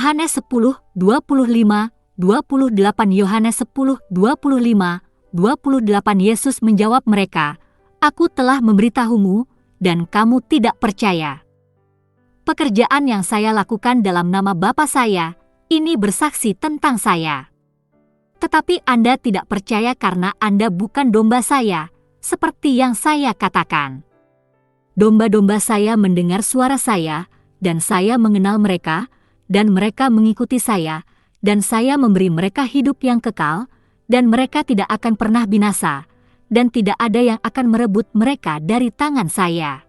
Yohanes 10:25, 28. Yohanes 10:25, 28. Yesus menjawab mereka, "Aku telah memberitahumu, dan kamu tidak percaya. Pekerjaan yang saya lakukan dalam nama Bapa saya, ini bersaksi tentang saya. Tetapi Anda tidak percaya karena Anda bukan domba saya, seperti yang saya katakan. Domba-domba saya mendengar suara saya, dan saya mengenal mereka, dan mereka mengikuti saya, dan saya memberi mereka hidup yang kekal, dan mereka tidak akan pernah binasa, dan tidak ada yang akan merebut mereka dari tangan saya."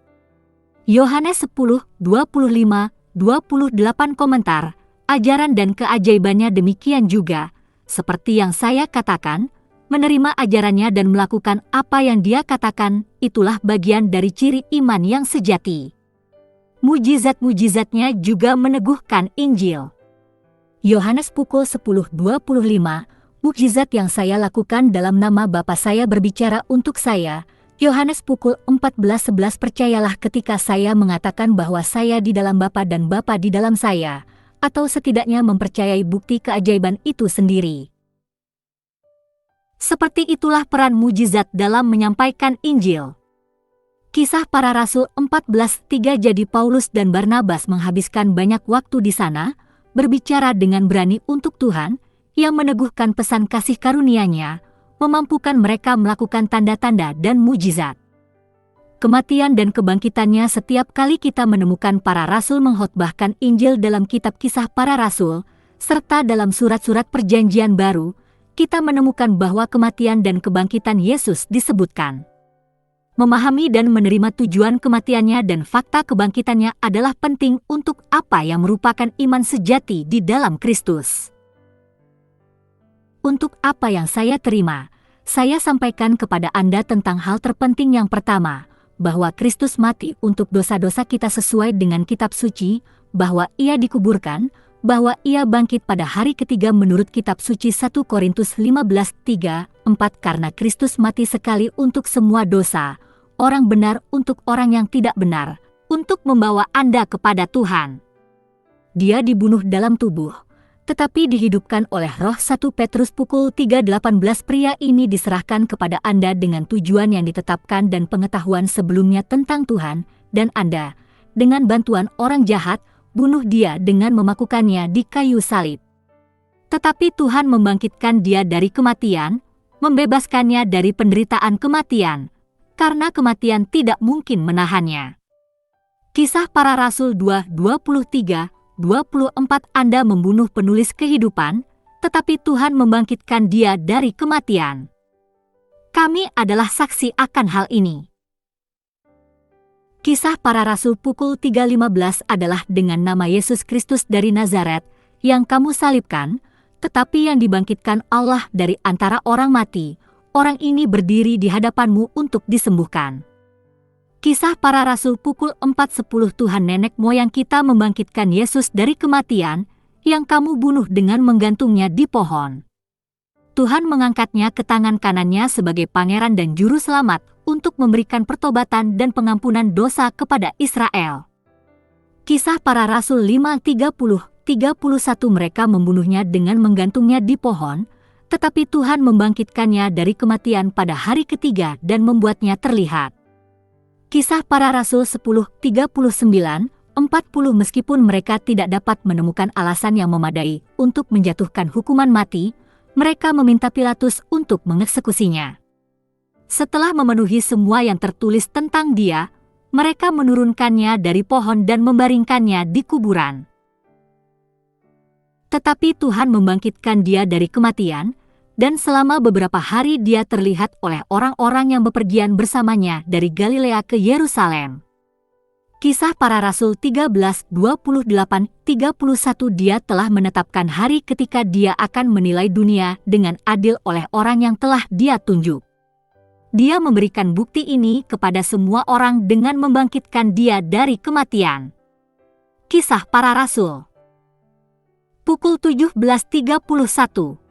Yohanes 10:25, 28. Komentar, ajaran dan keajaibannya demikian juga, seperti yang saya katakan, menerima ajarannya dan melakukan apa yang dia katakan, itulah bagian dari ciri iman yang sejati. Mujizat-mujizatnya juga meneguhkan Injil. Yohanes 10:25, mukjizat yang saya lakukan dalam nama Bapa saya berbicara untuk saya. Yohanes 14:11, percayalah ketika saya mengatakan bahwa saya di dalam Bapa dan Bapa di dalam saya, atau setidaknya mempercayai bukti keajaiban itu sendiri. Seperti itulah peran mujizat dalam menyampaikan Injil. Kisah Para Rasul 14:3. Jadi Paulus dan Barnabas menghabiskan banyak waktu di sana, berbicara dengan berani untuk Tuhan, yang meneguhkan pesan kasih karunia-Nya, memampukan mereka melakukan tanda-tanda dan mujizat. Kematian dan kebangkitannya. Setiap kali kita menemukan para rasul mengkhotbahkan Injil dalam kitab Kisah Para Rasul, serta dalam surat-surat Perjanjian Baru, kita menemukan bahwa kematian dan kebangkitan Yesus disebutkan. Memahami dan menerima tujuan kematiannya dan fakta kebangkitannya adalah penting untuk apa yang merupakan iman sejati di dalam Kristus. Untuk apa yang saya terima, saya sampaikan kepada Anda tentang hal terpenting yang pertama, bahwa Kristus mati untuk dosa-dosa kita sesuai dengan kitab suci, bahwa Ia dikuburkan, bahwa Ia bangkit pada hari ketiga menurut kitab suci 1 Korintus 15:3-4. Karena Kristus mati sekali untuk semua dosa, orang benar untuk orang yang tidak benar, untuk membawa Anda kepada Tuhan. Dia dibunuh dalam tubuh, tetapi dihidupkan oleh Roh. 1 Petrus 3:18. Pria ini diserahkan kepada Anda dengan tujuan yang ditetapkan dan pengetahuan sebelumnya tentang Tuhan, dan Anda, dengan bantuan orang jahat, bunuh dia dengan memakukannya di kayu salib. Tetapi Tuhan membangkitkan dia dari kematian, membebaskannya dari penderitaan kematian, karena kematian tidak mungkin menahannya. Kisah Para Rasul 2:23-24. Anda membunuh penulis kehidupan, tetapi Tuhan membangkitkan dia dari kematian. Kami adalah saksi akan hal ini. Kisah Para Rasul 3:15 adalah dengan nama Yesus Kristus dari Nazaret, yang kamu salibkan, tetapi yang dibangkitkan Allah dari antara orang mati, orang ini berdiri di hadapanmu untuk disembuhkan. Kisah Para Rasul 4:10. Tuhan nenek moyang kita membangkitkan Yesus dari kematian, yang kamu bunuh dengan menggantungnya di pohon. Tuhan mengangkatnya ke tangan kanannya sebagai pangeran dan juru selamat untuk memberikan pertobatan dan pengampunan dosa kepada Israel. Kisah Para Rasul 5:30-31. Mereka membunuhnya dengan menggantungnya di pohon, tetapi Tuhan membangkitkannya dari kematian pada hari ketiga dan membuatnya terlihat. Kisah Para Rasul 10:39-40. Meskipun mereka tidak dapat menemukan alasan yang memadai untuk menjatuhkan hukuman mati, mereka meminta Pilatus untuk mengeksekusinya. Setelah memenuhi semua yang tertulis tentang dia, mereka menurunkannya dari pohon dan membaringkannya di kuburan. Tetapi Tuhan membangkitkan dia dari kematian, dan selama beberapa hari dia terlihat oleh orang-orang yang bepergian bersamanya dari Galilea ke Yerusalem. Kisah Para Rasul 13:28-31. Dia telah menetapkan hari ketika dia akan menilai dunia dengan adil oleh orang yang telah dia tunjuk. Dia memberikan bukti ini kepada semua orang dengan membangkitkan dia dari kematian. Kisah Para Rasul pukul 17:31.